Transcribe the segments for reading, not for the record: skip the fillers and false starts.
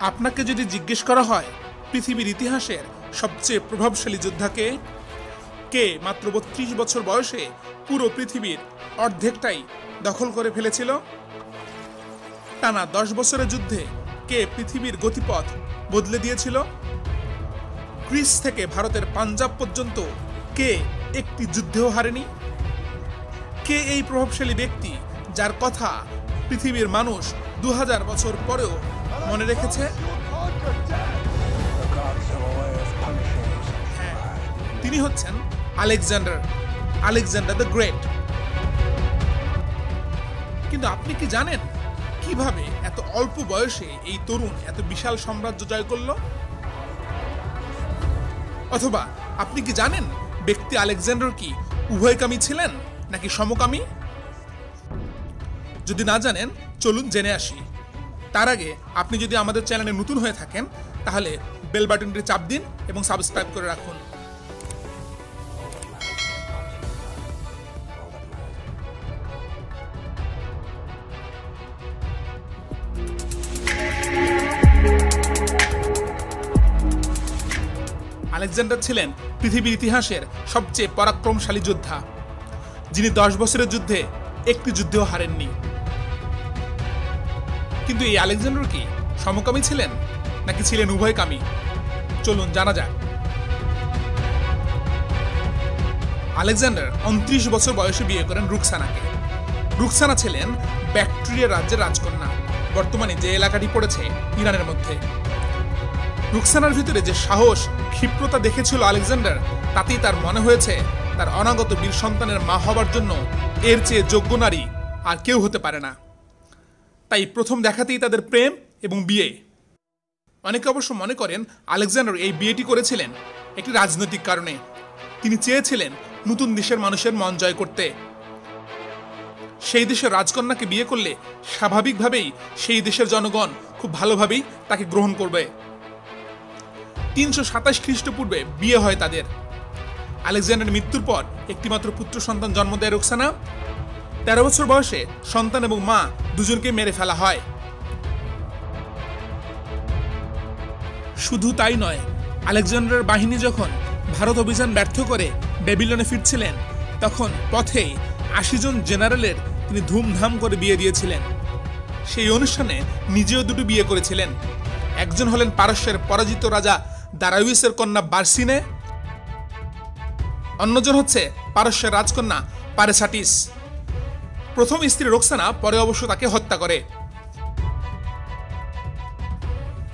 আপনাকে যদি জিজ্ঞেস করা হয় পৃথিবীর ইতিহাসের সবচেয়ে প্রভাবশালী যোদ্ধাকে, কে মাত্র ৩২ বছর বয়সে পুরো পৃথিবীর অর্ধেকটাই দখল করে ফেলেছিল, টানা ১০ বছরের যুদ্ধে কে পৃথিবীর গতিপথ বদলে দিয়েছিল, গ্রিস থেকে ভারতের পাঞ্জাব পর্যন্ত কে একটি যুদ্ধেও হারেনি, কে এই প্রভাবশালী ব্যক্তি যার কথা পৃথিবীর মানুষ ২০০০ বছর পরেও মনে রেখেছে? হ্যাঁ, তিনি হচ্ছেন আলেকজান্ডার দ্য গ্রেট। কিন্তু আপনি কি জানেন কিভাবে এত অল্প বয়সে এই তরুণ এত বিশাল সাম্রাজ্য জয় করল? অথবা আপনি কি জানেন ব্যক্তি আলেকজান্ডার কি উভয়কামী ছিলেন নাকি সমকামী? যদি না জানেন চলুন জেনে আসি। তার আগে আপনি যদি আমাদের চ্যানেলে নতুন হয়ে থাকেন তাহলে বেল বাটনটি চাপ দিন এবং সাবস্ক্রাইব করে রাখুন। আলেকজান্ডার ছিলেন পৃথিবীর ইতিহাসের সবচেয়ে পরাক্রমশালী যোদ্ধা, যিনি ১০ বছরের যুদ্ধে একটি যুদ্ধেও হারেননি। কিন্তু এই আলেকজান্ডার কি সমকামী ছিলেন নাকি ছিলেন উভয়কামী? চলুন জানা যাক। আলেকজান্ডার ২৯ বছর বয়সে বিয়ে করেন রুকসানাকে। রুকসানা ছিলেন ব্যাকট্রিয়া রাজ্যের রাজকন্যা, বর্তমানে যে এলাকাটি পড়েছে ইরানের মধ্যে। রুকসানার ভিতরে যে সাহস ক্ষিপ্রতা দেখেছিল আলেকজান্ডার, তাতেই তার মনে হয়েছে তার অনাগত বীর সন্তানের মা হবার জন্য এর চেয়ে যোগ্য নারী আর কেউ হতে পারে না। তাই প্রথম দেখাতেই তাদের প্রেম এবং বিয়ে। অনেকে অবশ্য মনে করেন আলেকজান্ডার এই বিয়েটি করেছিলেন একটি রাজনৈতিক কারণে। তিনি চেয়েছিলেন নতুন দেশের মানুষের মন জয় করতে। সেই দেশের রাজকন্যাকে বিয়ে করলে স্বাভাবিকভাবেই সেই দেশের জনগণ খুব ভালোভাবেই তাকে গ্রহণ করবে। ৩২৭ খ্রিস্টপূর্বে বিয়ে হয় তাদের। আলেকজান্ডারের মৃত্যুর পর একটিমাত্র পুত্র সন্তান জন্ম দেয় রুকসানা। ১৩ বছর বয়সে সন্তান এবং মা দুজনকে মেরে ফেলা হয়। শুধু তাই নয়, আলেকজান্ডারের বাহিনী যখন ভারত অভিযান ব্যর্থ করে ব্যাবিলনে ফিরছিলেন, তখন পথে ৮০ জন জেনারেলের তিনি ধুমধাম করে বিয়ে দিয়েছিলেন। সেই অনুষ্ঠানে নিজেও দুটো বিয়ে করেছিলেন। একজন হলেন পারস্যের পরাজিত রাজা দারায়ুসের কন্যা বার্সিনে, অন্যজন হচ্ছে পারস্যের রাজকন্যা পারেসাটিস। প্রথম স্ত্রী রোকসানা পরে অবশ্য তাকে হত্যা করে।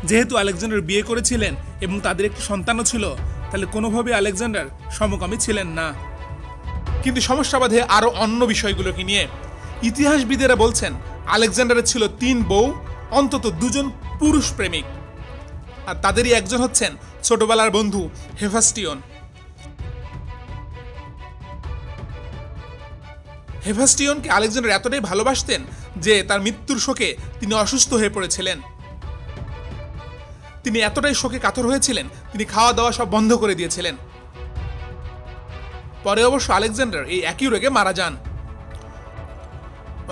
যেহেতু আলেকজান্ডার বিয়ে করেছিলেন এবং তাদের একটি সন্তানও ছিল, তাহলে কোনোভাবে আলেকজান্ডার সমকামী ছিলেন না। কিন্তু সমস্যা বাধে আরো অন্য বিষয়গুলোকে নিয়ে। ইতিহাসবিদেরা বলছেন আলেকজান্ডারের ছিল ৩ বউ, অন্তত ২ জন পুরুষ প্রেমিক, আর তাদেরই একজন হচ্ছেন ছোটবেলার বন্ধু হেফাস্টিয়ন। হেফাস্টিয়নকে আলেকজান্ডার এতটাই ভালোবাসতেন যে তার মৃত্যুর শোকে তিনি অসুস্থ হয়ে পড়েছিলেন। তিনি এতটাই শোকে কাতর হয়েছিলেন, তিনি খাওয়া দাওয়া সব বন্ধ করে দিয়েছিলেন। পরে অবশ্য আলেকজান্ডার এই একই রোগে মারা যান।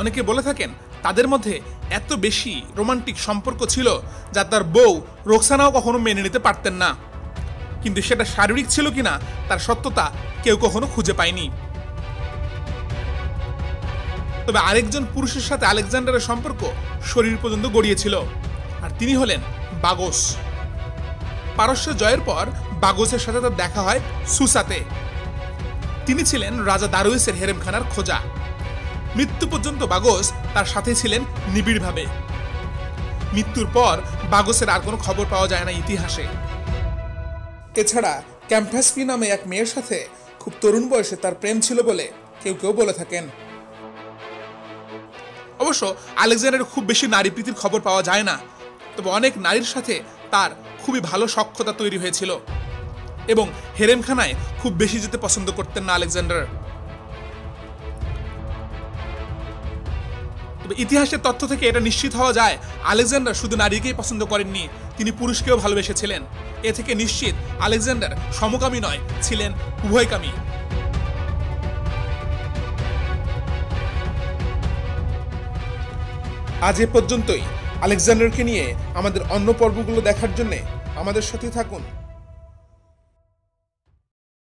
অনেকে বলে থাকেন তাদের মধ্যে এত বেশি রোমান্টিক সম্পর্ক ছিল যা তার বউ রোকসানাও কখনো মেনে নিতে পারতেন না। কিন্তু সেটা শারীরিক ছিল কিনা তার সত্যতা কেউ কখনো খুঁজে পায়নি। তবে আরেকজন পুরুষের সাথে আলেকজান্ডারের সম্পর্ক শরীর পর্যন্ত গড়িয়েছিল, আর তিনি হলেন বাগস। পারস্য জয়ের পর বাগসের সাথে তার দেখা হয় সুসাতে। তিনি ছিলেন রাজা দারুয়েসের হেরেমখানার খোঁজা। মৃত্যু পর্যন্ত বাগস তার সাথে ছিলেন নিবিড়ভাবে। মৃত্যুর পর বাগসের আর কোনো খবর পাওয়া যায় না ইতিহাসে। এছাড়া ক্যাম্পাসপি নামে এক মেয়ের সাথে খুব তরুণ বয়সে তার প্রেম ছিল বলে কেউ কেউ বলে থাকেন। অবশ্য আলেকজান্ডারের খুব বেশি নারী প্রীতির খবর পাওয়া যায় না, তবে অনেক নারীর সাথে তার খুবই ভালো সখ্যতা তৈরি হয়েছিল এবং হেরেমখানায় খুব বেশি যেতে পছন্দ করতেন না আলেকজান্ডার। তবে ইতিহাসের তথ্য থেকে এটা নিশ্চিত হওয়া যায় আলেকজান্ডার শুধু নারীকেই পছন্দ করেননি, তিনি পুরুষকেও ভালোবেসেছিলেন। এ থেকে নিশ্চিত আলেকজান্ডার সমকামী নয়, ছিলেন উভয়কামী। আজ এ পর্যন্তই। আলেকজান্ডারকে নিয়ে আমাদের অন্য পর্বগুলো দেখার জন্য আমাদের সাথে থাকুন।